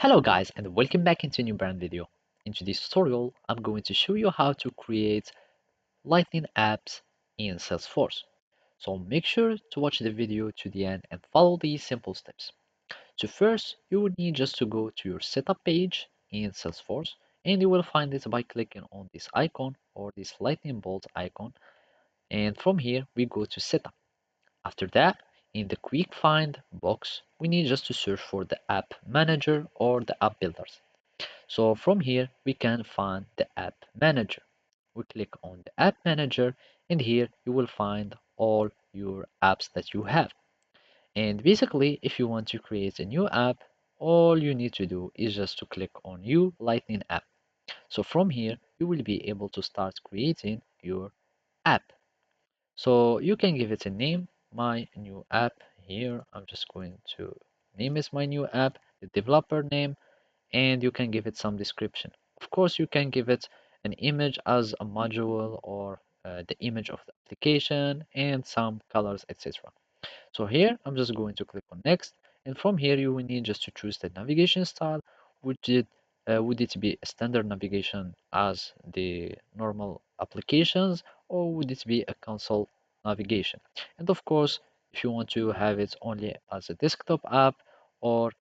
Hello guys and welcome back into a new brand video. In today's tutorial, I'm going to show you how to create Lightning apps in Salesforce. So make sure to watch the video to the end and follow these simple steps. So first, you will need just to go to your setup page in Salesforce and you will find it by clicking on this icon or this lightning bolt icon. And from here, we go to setup. After that, in the quick find box, we need just to search for the app manager or the app builders. So from here, we can find the app manager. We click on the app manager and here you will find all your apps that you have. And basically, if you want to create a new app, all you need to do is just to click on new Lightning app. So from here, you will be able to start creating your app. So you can give it a name, my new app. Here, I'm just going to name it my new app, the developer name, and you can give it some description. Of course, you can give it an image as a module or the image of the application and some colors, etc. So here I'm just going to click on next, and from here you will need just to choose the navigation style. Would it be a standard navigation as the normal applications, or would it be a console navigation? And of course, if you want to have it only as a desktop app or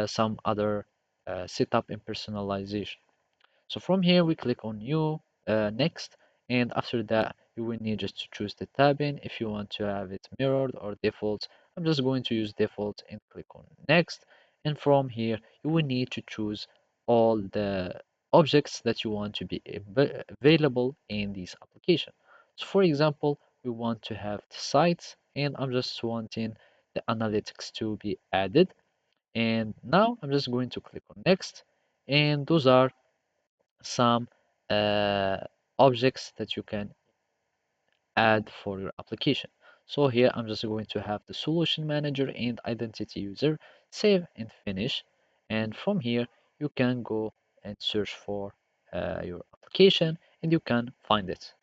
some other setup and personalization. So from here, we click on new, next, and after that, you will need just to choose the tabbing if you want to have it mirrored or default. I'm just going to use default and click on next. And from here, you will need to choose all the objects that you want to be available in this application. So for example, we want to have the sites, and I'm just wanting the analytics to be added. And now I'm just going to click on next, and those are some uh, objects that you can add for your application. So here I'm just going to have the solution manager and identity user, save and finish. And from here you can go and search for your application and you can find it.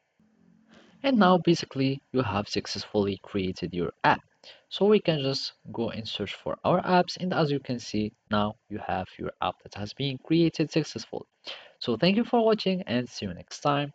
And now basically you have successfully created your app. So we can just go and search for our apps, and as you can see now you have your app that has been created successfully. So thank you for watching and see you next time.